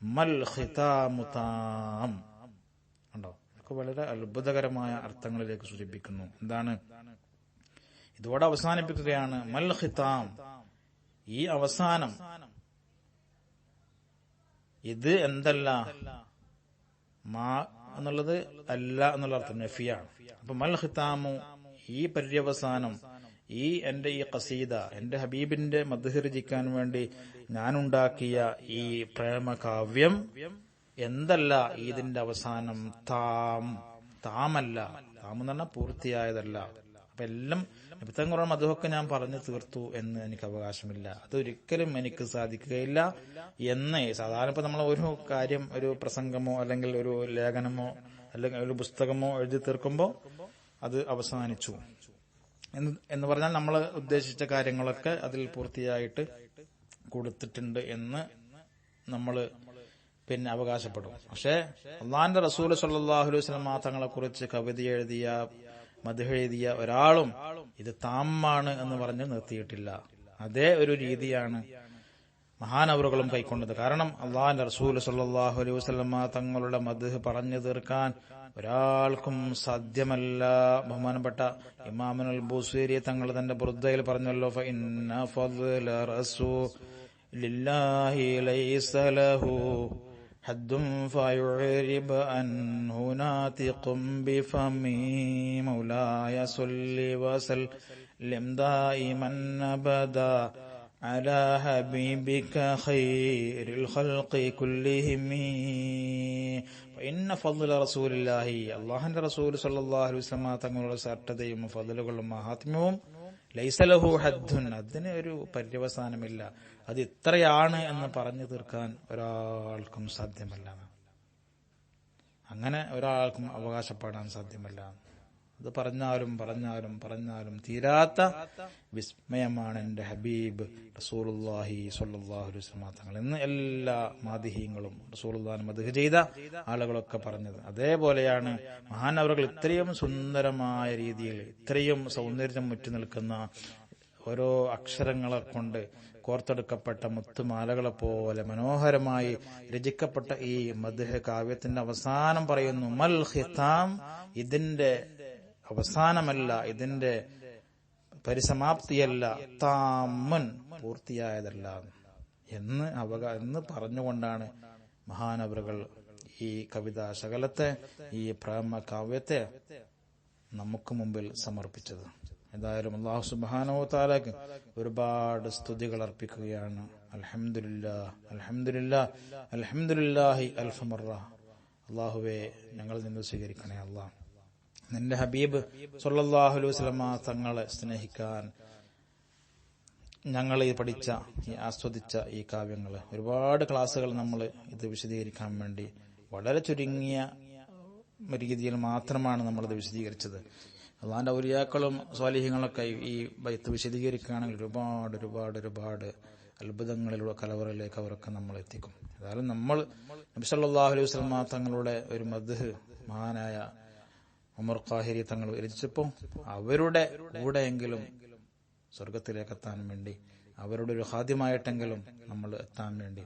മൽ ഖിതാമു താം. ഉണ്ടോ? ഇതൊക്കെ വളരെ അത്ഭുതകരമായ അർത്ഥങ്ങളിലേക്ക് സൂചിപ്പിക്കുന്നു. എന്താണ്? ഇതോടെ അവസാനിപ്പിക്കുകയാണ്. മൽ ഖിതാം, ഈ അവസാനം, ഇത് എന്തല്ല, മാ എന്നുള്ളത് അല്ല എന്നുള്ള അർത്ഥം നഫിയാണ്. അപ്പൊ മൽ ഖിതാമു, ഈ പര്യവസാനം, ഈ എന്റെ ഈ ഖസീദ, എന്റെ ഹബീബിന്റെ മദ്ഹ് രചിക്കാൻ വേണ്ടി ഞാനുണ്ടാക്കിയ ഈ പ്രേമകാവ്യം എന്തല്ല, ഇതിന്റെ അവസാനം താമല്ല. താമെന്ന് പറഞ്ഞാൽ പൂർത്തിയായതല്ല. അപ്പൊ എല്ലാം നബിതങ്ങളുടെ മദ്ഹൊക്കെ ഞാൻ പറഞ്ഞു തീർത്തു എന്ന് എനിക്ക് അവകാശമില്ല, അതൊരിക്കലും എനിക്ക് സാധിക്കുകയില്ല എന്ന്. സാധാരണ ഇപ്പൊ നമ്മൾ ഒരു കാര്യം, ഒരു പ്രസംഗമോ അല്ലെങ്കിൽ ഒരു ലേഖനമോ അല്ലെങ്കിൽ ഒരു പുസ്തകമോ എഴുതി തീർക്കുമ്പോൾ അത് അവസാനിച്ചു എന്ന് പറഞ്ഞാൽ നമ്മൾ ഉദ്ദേശിച്ച കാര്യങ്ങളൊക്കെ അതിൽ പൂർത്തിയായിട്ട് കൊടുത്തിട്ടുണ്ട് എന്ന് നമ്മൾ പിന്നെ അവകാശപ്പെടും. പക്ഷെ അള്ളാന്റെ റസൂൽ സ്വല്ലല്ലാഹു അലൈഹി വസല്ലം തങ്ങളെ കുറിച്ച് കവിത എഴുതിയ, മദ്ഹ് എഴുതിയ ഒരാളും ഇത് താമാണ് എന്ന് പറഞ്ഞ് നിർത്തിയിട്ടില്ല. അതേ ഒരു രീതിയാണ് മഹാനവറുകളും കൈക്കൊണ്ടത്. കാരണം അള്ളാന്റെ റസൂൽ സ്വല്ലല്ലാഹു അലൈഹി വസല്ലം തങ്ങളുടെ മദ്ഹ് പറഞ്ഞു തീർക്കാൻ ഒരാൾക്കും സാധ്യമല്ല. ബഹുമാനപ്പെട്ട ഇമാമുൽ ബൂസീരി തങ്ങൾ തന്റെ ബുർദയിൽ പറഞ്ഞല്ലോ, ഫഇന്ന ഫദ്ല റസൂലില്ലാഹി ലൈസ ലഹു ഹദ്ദുൻ ഫയുരിബ് അൻഹു നാതിഖും ബിഫമി മൗലായ സ്വല്ലി വസല്ലിം ദായിമൻ അബദാ അലാ ഹബീബിക ഖൈറിൽ ഖൽഖി കുല്ലിഹിം. ഇന്ന ഫദ്ല റസൂലില്ലാഹി, അല്ലാഹുവിന്റെ റസൂൽ സ്വല്ലല്ലാഹു അലൈഹി വസല്ലം തങ്ങളുടെ ശ്രേഷ്ഠതയും ഫദ്ലുകളും മഹാത്മ്യവും ലൈസ ലഹു ഹദ്ദുൻ, അതിന് ഒരു പര്യവസാനമില്ല. അത് ഇത്രയാണ് എന്ന് പറഞ്ഞു തീർക്കാൻ ഒരാൾക്കും സാധ്യമല്ല. അങ്ങനെ ഒരാൾക്കും അവകാശപ്പെടാൻ സാധ്യമല്ല. അത് പറഞ്ഞാലും തീരാത്ത വിസ്മയമാണ് എന്റെ ഹബീബ് റസൂലുള്ളാഹി സ്വല്ലല്ലാഹു അലൈഹി വസല്ലം തങ്ങൾ എന്ന് എല്ലാ മാദിഹീങ്ങളും റസൂലുള്ളാഹിനെ മദ്ഹ് ചെയ്ത ആളുകളൊക്കെ പറഞ്ഞത്. അതേപോലെയാണ് മഹാനവറുകൾ ഇത്രയും സുന്ദരമായ രീതിയിൽ, ഇത്രയും സൗന്ദര്യം മുറ്റി നിൽക്കുന്ന ഓരോ അക്ഷരങ്ങളെ കൊണ്ട് കോർത്തെടുക്കപ്പെട്ട മുത്തുമാലകളെ പോലെ മനോഹരമായി രചിക്കപ്പെട്ട ഈ മദ്ഹ് കാവ്യത്തിന്റെ അവസാനം പറയുന്നു, മൽ ഖിതാം, ഇതിന്റെ അവസാനമല്ല, ഇതിന്റെ പരിസമാപ്തിയല്ല, താമുൻ, പൂർത്തിയായതല്ല എന്ന് പറഞ്ഞുകൊണ്ടാണ് മഹാനവറുകൾ ഈ കവിതാ ശകലത്തെ, ഈ പ്രേമകാവ്യത്തെ നമുക്ക് മുമ്പിൽ സമർപ്പിച്ചത്. ഏതായാലും അല്ലാഹു സുബ്ഹാനഹു വ തആലക്ക് ഒരുപാട് സ്തുതികൾ അർപ്പിക്കുകയാണ്. അൽഹംദുലില്ലാഹി അൽഫ് മർറ. അല്ലാഹുവേ, ഞങ്ങളിൽ നിന്ന് സ്വീകരിക്കണേ അല്ലാഹ്. നിന്റെ ഹബീബ് സ്വല്ലല്ലാഹു അലൈഹി വസല്ലം തങ്ങളെ സ്നേഹിക്കാൻ ഞങ്ങൾ ഈ പഠിച്ച ഈ ആസ്വദിച്ച ഈ കാവ്യങ്ങൾ ഒരുപാട് ക്ലാസ്സുകൾ നമ്മൾ ഇത് വിശദീകരിക്കാൻ വേണ്ടി വളരെ ചുരുങ്ങിയ രീതിയിൽ മാത്രമാണ് നമ്മളത് വിശദീകരിച്ചത്. അള്ളാന്റെ ഔലിയാക്കളും സ്വാലിഹ്യങ്ങളൊക്കെ ഈ ബൈത്ത് വിശദീകരിക്കുകയാണെങ്കിൽ ഒരുപാട് ഒരുപാട് ഒരുപാട് അത്ഭുതങ്ങളിലൂടെ കലവറിലേക്ക് അവരൊക്കെ നമ്മൾ എത്തിക്കും. ഏതായാലും നമ്മൾ നബി സല്ലല്ലാഹു അലൈഹി വസല്ലം തങ്ങളുടെ ഒരു മദ്ഹ് മഹാനായ ഉമർ ഖാഹിരി തങ്ങൾ രചിച്ചപ്പോൾ അവരുടെ കൂടെയെങ്കിലും സ്വർഗത്തിലേക്ക് എത്താൻ വേണ്ടി, അവരുടെ ഒരു ഹാദ്യമായിട്ടെങ്കിലും നമ്മൾ എത്താൻ വേണ്ടി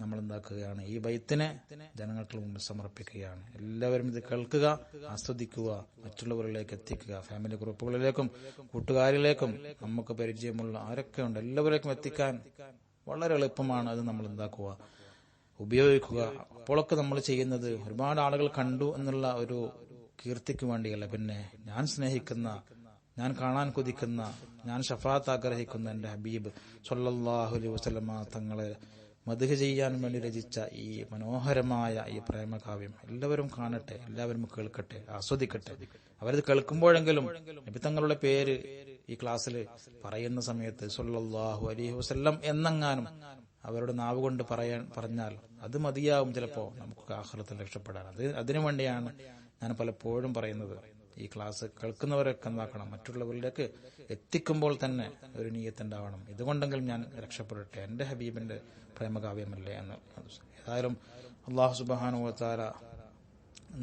നമ്മൾ എന്താക്കുകയാണ്, ഈ ബൈത്തിനെ ജനങ്ങൾക്ക് മുമ്പ് സമർപ്പിക്കുകയാണ്. എല്ലാവരും ഇത് കേൾക്കുക, ആസ്വദിക്കുക, മറ്റുള്ളവരിലേക്ക് എത്തിക്കുക. ഫാമിലി ഗ്രൂപ്പുകളിലേക്കും കൂട്ടുകാരിലേക്കും നമുക്ക് പരിചയമുള്ള ആരൊക്കെ ഉണ്ട് എല്ലാവരേക്കും എത്തിക്കാൻ വളരെ എളുപ്പമാണ്. അത് നമ്മൾ എന്താക്കുക, ഉപയോഗിക്കുക. അപ്പോഴൊക്കെ നമ്മൾ ചെയ്യുന്നത് ഒരുപാട് ആളുകൾ കണ്ടു എന്നുള്ള ഒരു കീർത്തിക്ക് വേണ്ടിയല്ല, പിന്നെ ഞാൻ സ്നേഹിക്കുന്ന, ഞാൻ കാണാൻ കൊതിക്കുന്ന, ഞാൻ ഷഫാത്ത് ആഗ്രഹിക്കുന്ന എന്റെ ഹബീബ് സ്വല്ലല്ലാഹു അലൈഹി വസല്ലമ തങ്ങളെ മദ്ഹ് ചെയ്യാൻ വേണ്ടി രചിച്ച ഈ മനോഹരമായ ഈ പ്രേമകാവ്യം എല്ലാവരും കാണട്ടെ, എല്ലാവരും കേൾക്കട്ടെ, ആസ്വദിക്കട്ടെ. അവരത് കേൾക്കുമ്പോഴെങ്കിലും നബി തങ്ങളുടെ പേര് ഈ ക്ലാസ്സിൽ പറയുന്ന സമയത്ത് സ്വല്ലല്ലാഹു അലൈഹി വസല്ലം എന്നെങ്ങാനും അവരുടെ നാവ് കൊണ്ട് പറഞ്ഞാൽ അത് മതിയാവും ചിലപ്പോ നമുക്ക് ആഖിറത്തിൽ രക്ഷപ്പെടാൻ. അതിനുവേണ്ടിയാണ് ഞാൻ പലപ്പോഴും പറയുന്നത്, ഈ ക്ലാസ് കേൾക്കുന്നവരൊക്കെ എന്താക്കണം, മറ്റുള്ളവരിലേക്ക് എത്തിക്കുമ്പോൾ തന്നെ ഒരു നിയ്യത്തുണ്ടാവണം, ഇതുകൊണ്ടെങ്കിലും ഞാൻ രക്ഷപ്പെടട്ടെ, എന്റെ ഹബീബിന്റെ പ്രേമകാവ്യമല്ലേ എന്ന്. ഏതായാലും അല്ലാഹു സുബ്ഹാനഹു വ തആല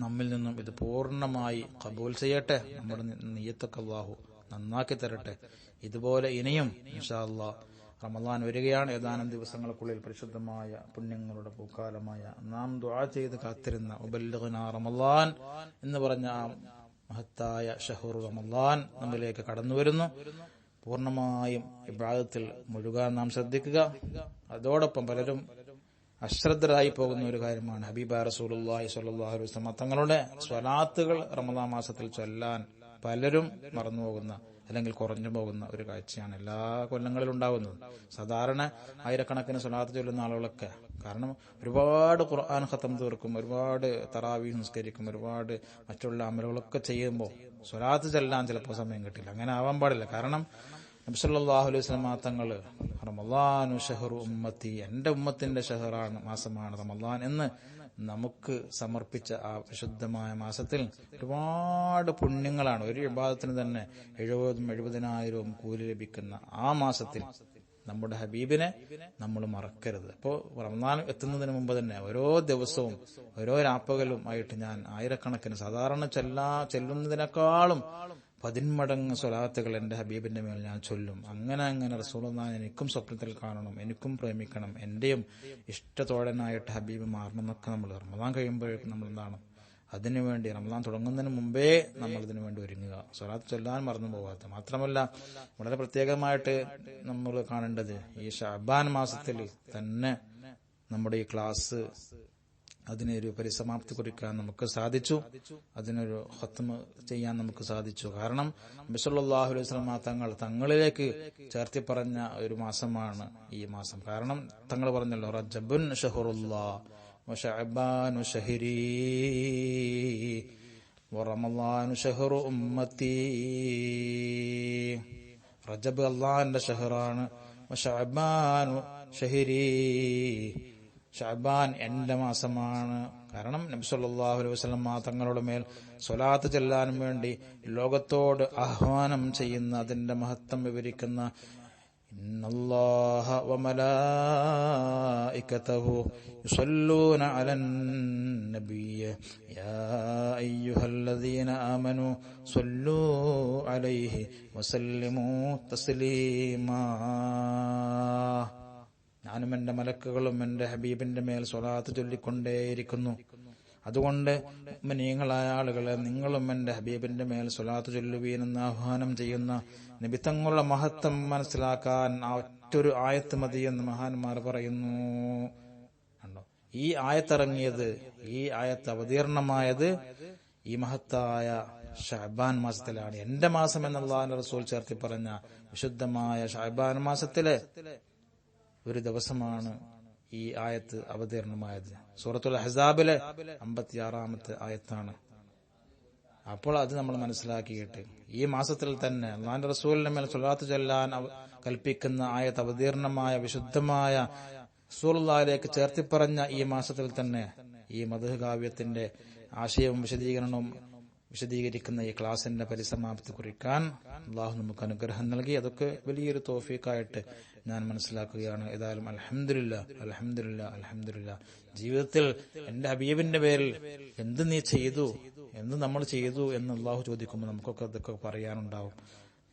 നമ്മിൽ നിന്നും ഇത് പൂർണ്ണമായി ഖബൂൽ ചെയ്യട്ടെ. നമ്മുടെ നിയ്യത്തൊക്കെ അല്ലാഹു നന്നാക്കി തരട്ടെ. ഇതുപോലെ ഇനിയും ഇൻഷാ അല്ലാഹ് റമളാൻ വരികയാണ്. ഏതാനും ദിവസങ്ങൾക്കുള്ളിൽ പരിശുദ്ധമായ പുണ്യങ്ങളുടെ പൂക്കാലമായ നാം ദുആ ചെയ്ത് കാത്തിരുന്ന ഉബല്ലിഗ്നാ റമളാൻ എന്ന് പറഞ്ഞ ആ മഹത്തായ ഷഹ്റു റമളാൻ നമ്മിലേക്ക് കടന്നു വരുന്നു. പൂർണ്ണമായും ഇബാദത്തിൽ മുഴുകാൻ നാം ശ്രദ്ധിക്കുക. അതോടൊപ്പം പലരും അശ്രദ്ധരായി പോകുന്ന ഒരു കാര്യമാണ് ഹബീബ റസൂലുള്ളാഹി സ്വല്ലല്ലാഹു അലൈഹി വസല്ലം തങ്ങളുടെ സ്വലാത്തുകൾ റമളാൻ മാസത്തിൽ ചൊല്ലാൻ പലരും മറന്നുപോകുന്ന അല്ലെങ്കിൽ കുറഞ്ഞു പോകുന്ന ഒരു കാഴ്ചയാണ് എല്ലാ കൊല്ലങ്ങളിലും ഉണ്ടാകുന്നത്. സാധാരണ ആയിരക്കണക്കിന് സ്വലാത്ത് ചൊല്ലുന്ന ആളുകളൊക്കെ, കാരണം ഒരുപാട് ഖുർആൻ ഖത്തം തീർക്കും, ഒരുപാട് തറാവീഹ് നിസ്കരിക്കും, ഒരുപാട് മറ്റുള്ള അമലുകളൊക്കെ ചെയ്യുമ്പോൾ സ്വലാത്ത് ചൊല്ലാൻ ചിലപ്പോൾ സമയം കിട്ടില്ല. അങ്ങനെ ആവാൻ പാടില്ല. കാരണം നബി സല്ലല്ലാഹു അലൈഹി വസല്ലം തങ്ങൾ റമളാനു ഷഹ്റു ഉമ്മത്തി, എന്റെ ഉമ്മത്തിന്റെ ഷഹറാണ്, മാസമാണ് റമളാൻ എന്ന് നമുക്ക് സമർപ്പിച്ച ആ വിശുദ്ധമായ മാസത്തിൽ ഒരുപാട് പുണ്യങ്ങളാണ്. ഒരു ഇബാദത്തിന് തന്നെ 70,000 കൂലി ലഭിക്കുന്ന ആ മാസത്തിൽ നമ്മുടെ ഹബീബിനെ നമ്മൾ മറക്കരുത്. അപ്പോൾ റമളാൻ എത്തുന്നതിന് മുമ്പ് തന്നെ ഓരോ ദിവസവും ഓരോ രാപ്പകലും ആയിട്ട് ഞാൻ ആയിരക്കണക്കിന് സാധാരണ ചെല്ലുന്നതിനേക്കാളും 10 മടങ്ങ് സ്വലാത്തുകൾ എന്റെ ഹബീബിന്റെ മേൽ ഞാൻ ചൊല്ലും. അങ്ങനെ റസൂലുള്ളാഹിനെ എനിക്കും സ്വപ്നത്തിൽ കാണണം, എനിക്കും പ്രേമിക്കണം, എന്റെയും ഇഷ്ടത്തോഴനായിട്ട് ഹബീബ് മാറണം എന്നൊക്കെ നമ്മൾ റമളാൻ കഴിയുമ്പോഴേക്കും നമ്മൾ എന്താണ്, അതിനുവേണ്ടി റമളാൻ തുടങ്ങുന്നതിന് മുമ്പേ നമ്മൾ ഇതിനു വേണ്ടി ഒരുങ്ങുക, സ്വലാത്ത് ചൊല്ലാൻ മറന്നു പോകാത്ത. മാത്രമല്ല വളരെ പ്രത്യേകമായിട്ട് നമ്മൾ കാണേണ്ടത് ഈ ശഅബാൻ മാസത്തിൽ തന്നെ നമ്മുടെ ഈ ക്ലാസ് അതിനൊരു പരിസമാപ്തി കുറിക്കാൻ നമുക്ക് സാധിച്ചു, അതിനൊരു ഖത്മ് ചെയ്യാൻ നമുക്ക് സാധിച്ചു. കാരണം നബി സല്ലല്ലാഹു അലൈഹി വസല്ലം തങ്ങളിലേക്ക് ചേർത്തി പറഞ്ഞ ഒരു മാസമാണ് ഈ മാസം. കാരണം തങ്ങൾ പറഞ്ഞല്ലോ, റജബുൻ ഷഹറുല്ലാഹ് വശഅബാനു ഷഹ്രി വറമളാനു ഷഹ്റു ഉമ്മത്തി. റജബ് അല്ലാഹുവിന്റെ ഷഹറാണ്, വശഅബാനു ഷഹ്രി, ശഅബാൻ എന്റെ മാസമാണ്. കാരണം നബി സല്ലല്ലാഹു അലൈഹി വസല്ലം തങ്ങളുടെ മേൽ സ്വലാത്ത് ചെല്ലാൻ വേണ്ടി ലോകത്തോട് ആഹ്വാനം ചെയ്യുന്ന, അതിന്റെ മഹത്വം വിവരിക്കുന്ന ഇന്നല്ലാഹ വമലായികതഹു യുസല്ലൂന അലൻ നബിയ്യ യാ അയ്യുഹല്ലദീന ആമനൂ സ്വല്ലൂ അലൈഹി വസല്ലിമൂ തസ്ലീമാ. ഞാനും എന്റെ മലക്കുകളും എന്റെ ഹബീബിന്റെ മേൽ സ്വലാത്ത് ചൊല്ലിക്കൊണ്ടേയിരിക്കുന്നു. അതുകൊണ്ട് മുഅ്മിനീങ്ങളായ ആളുകളെ, നിങ്ങളും എന്റെ ഹബീബിന്റെ മേൽ സ്വലാത്ത് ചൊല്ലുവീനെന്ന് ആഹ്വാനം ചെയ്യുന്ന നബി തങ്ങളുടെ മഹത്വം മനസ്സിലാക്കാൻ ഒറ്റൊരു ആയത്ത് മതിയെന്ന് മഹാന്മാർ പറയുന്നു. ഈ ആയത്തിറങ്ങിയത്, ഈ ആയത്ത് അവതീർണമായത് ഈ മഹത്തായ ശഅബാൻ മാസത്തിലാണ്. എന്റെ മാസം എന്ന് അല്ലാഹുവിന്റെ റസൂൽ ചേർത്തി പറഞ്ഞ വിശുദ്ധമായ ശഅബാൻ മാസത്തിലെ ഒരു ദിവസമാണ് ഈ ആയത്ത് അവതീർണമായത്. സൂറത്തുൽ അഹ്സാബിലെ 56-ാമത്തെ ആയത്താണ്. അപ്പോൾ അത് നമ്മൾ മനസ്സിലാക്കിയിട്ട് ഈ മാസത്തിൽ തന്നെ അല്ലാഹുവിന്റെ റസൂലിന്റെ മേൽ സ്വലാത്ത് ചൊല്ലാൻ കൽപ്പിക്കുന്ന ആയത്ത് അവതീർണമായ വിശുദ്ധമായ റസൂലുള്ളാഹിലേക്ക് ചേർത്തിപ്പറഞ്ഞ ഈ മാസത്തിൽ തന്നെ ഈ മദ്ഹ് കാവ്യത്തിന്റെ ആശയവും വിശദീകരണവും വിശദീകരിക്കുന്ന ഈ ക്ലാസിന്റെ പരിസമാപ്തി കുറിക്കാൻ അള്ളാഹു നമുക്ക് അനുഗ്രഹം നൽകി. അതൊക്കെ വലിയൊരു തൗഫീഖായിട്ട് ഞാൻ മനസ്സിലാക്കുകയാണ്. ഏതായാലും അൽഹംദുലില്ലാ ജീവിതത്തിൽ എന്റെ ഹബീബിന്റെ പേരിൽ എന്ത് നീ ചെയ്തു, എന്ത് നമ്മൾ ചെയ്തു എന്ന് അള്ളാഹു ചോദിക്കുമ്പോൾ നമുക്കൊക്കെ അതൊക്കെ പറയാനുണ്ടാവും.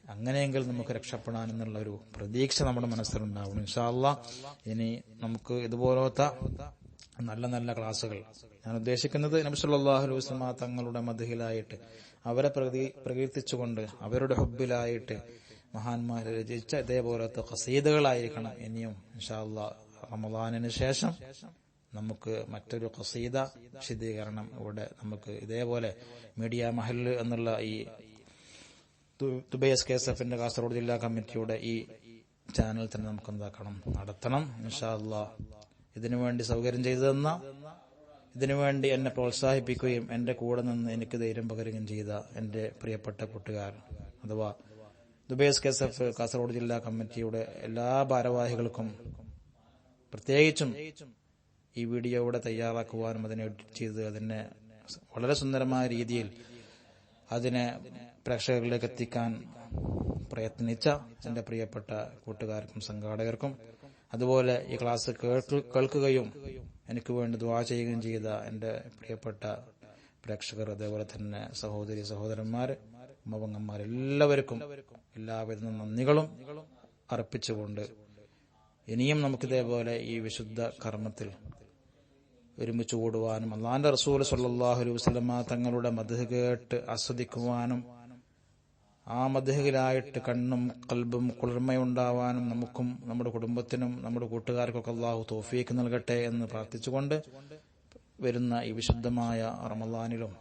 അങ്ങനെയെങ്കിൽ നമുക്ക് രക്ഷപ്പെടാൻ എന്നുള്ള ഒരു പ്രതീക്ഷ നമ്മുടെ മനസ്സിലുണ്ടാവണം. ഇൻഷാ അല്ലാഹ് ഇനി നമുക്ക് ഇതുപോലത്തെ നല്ല നല്ല ക്ലാസുകൾ, ഞാൻ ഉദ്ദേശിക്കുന്നത് നബി സല്ലല്ലാഹു അലൈഹി വസല്ലം തങ്ങളുടെ മദ്ഹിലായിട്ട് അവരെ പ്രകീർത്തിച്ചുകൊണ്ട് അവരുടെ ഹുബ്ബിലായിട്ട് മഹാന്മാർ രചിച്ച ഇതേപോലത്തെ ഖസീദകളായിരിക്കണം ഇനിയും ഇൻഷാ അല്ലാഹ്. റമദാനിന് ശേഷം നമുക്ക് മറ്റൊരു ഖസീദ വിശദീകരണം ഇവിടെ നമുക്ക് ഇതേപോലെ മീഡിയ മഹല്ല് എന്നുള്ള ഈ ദുബൈ SKSF കാസർഗോഡ് ജില്ലാ കമ്മിറ്റിയുടെ ഈ ചാനൽ തന്നെ നമുക്ക് എന്താക്കണം, നടത്തണം ഇൻഷാ അല്ലാഹ്. ഇതിനുവേണ്ടി സൗകര്യം ചെയ്തു തന്ന, ഇതിനുവേണ്ടി എന്നെ പ്രോത്സാഹിപ്പിക്കുകയും എന്റെ കൂടെ നിന്ന് എനിക്ക് ധൈര്യം പകരുകയും ചെയ്ത എന്റെ പ്രിയപ്പെട്ട കൂട്ടുകാർ അഥവാ ദുബൈ SKSF കാസർഗോഡ് ജില്ലാ കമ്മിറ്റിയുടെ എല്ലാ ഭാരവാഹികൾക്കും, പ്രത്യേകിച്ചും ഈ വീഡിയോ ഇവിടെ തയ്യാറാക്കുവാനും അതിനെ എഡിറ്റ് ചെയ്ത് അതിനെ വളരെ സുന്ദരമായ രീതിയിൽ അതിനെ പ്രേക്ഷകരിലേക്ക് എത്തിക്കാൻ പ്രയത്നിച്ച എന്റെ പ്രിയപ്പെട്ട കൂട്ടുകാർക്കും സംഘാടകർക്കും, അതുപോലെ ഈ ക്ലാസ് കേൾക്കുകയും എനിക്ക് വേണ്ടി ദുആ ചെയ്യുകയും ചെയ്ത എന്റെ പ്രിയപ്പെട്ട പ്രേക്ഷകർ, അതേപോലെ തന്നെ സഹോദരി സഹോദരന്മാർ, ഉമ്മപെങ്ങന്മാർ, എല്ലാവർക്കും എല്ലാവിധ നന്ദികളും അർപ്പിച്ചുകൊണ്ട് ഇനിയും നമുക്കിതേപോലെ ഈ വിശുദ്ധ കർമ്മത്തിൽ ഒരുമിച്ച് കൂടുവാനും അല്ലാഹുവിന്റെ റസൂൽ സ്വല്ലല്ലാഹു അലൈഹി വസല്ലം തങ്ങളുടെ മദ്ഹ് കേട്ട് ആസ്വദിക്കുവാനും ആ മദ്ഹിലായിട്ട് കണ്ണും ഖൽബും കുളിർമയുണ്ടാവാനും നമുക്കും നമ്മുടെ കുടുംബത്തിനും നമ്മുടെ കൂട്ടുകാർക്കൊക്കെ അല്ലാഹു തൗഫീഖ് നൽകട്ടെ എന്ന് പ്രാർത്ഥിച്ചുകൊണ്ട് വരുന്ന ഈ വിശുദ്ധമായ റമളാനിലും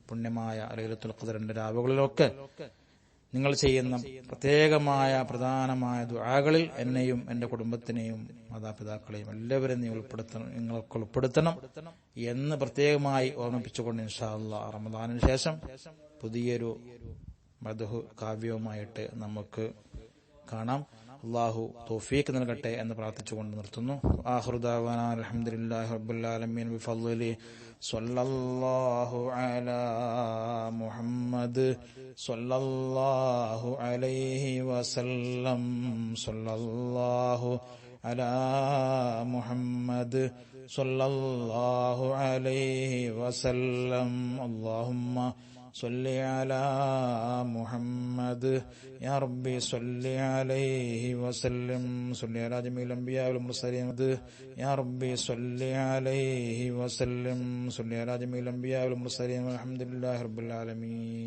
പുണ്യമായ ലൈലത്തുൽ ഖദ്റിന്റെ രാവുകളിലൊക്കെ നിങ്ങൾ ചെയ്യുന്ന പ്രത്യേകമായ പ്രധാനമായ ദുആകളിൽ എന്നെയും എന്റെ കുടുംബത്തിനെയും മാതാപിതാക്കളെയും എല്ലാവരും നിങ്ങൾക്ക് ഉൾപ്പെടുത്തണം എന്ന് പ്രത്യേകമായി ഓർമ്മിപ്പിച്ചുകൊണ്ട് ഇൻഷാ അല്ലാഹ് റമളാനിന് ശേഷം പുതിയൊരു മദ്ഹ് കാവ്യവുമായിട്ട് നമുക്ക് കാണാം. അല്ലാഹു തൗഫീഖ് നൽകട്ടെ എന്ന് പ്രാർത്ഥിച്ചുകൊണ്ട് നിർത്തുന്നു. ആഖിറു ദഅവാനാ അൽഹംദുലില്ലാഹി റബ്ബിൽ ആലമീൻ ബിഫദ്ലിഹി സ്വല്ലല്ലാഹു അലാ മുഹമ്മദ് സ്വല്ലല്ലാഹു അലൈഹി വസല്ലം സ്വല്ലല്ലാഹു അലാ മുഹമ്മദ് സ്വല്ലല്ലാഹു അലൈഹി വസല്ലം. അല്ലാഹുമ്മ صل على محمد يا ربي صل عليه وسلم. صل على جميع الأنبياء والمرسلين يا ربي صل عليه وسلم. صل على جميع الأنبياء والمرسلين والحمد لله رب العالمين.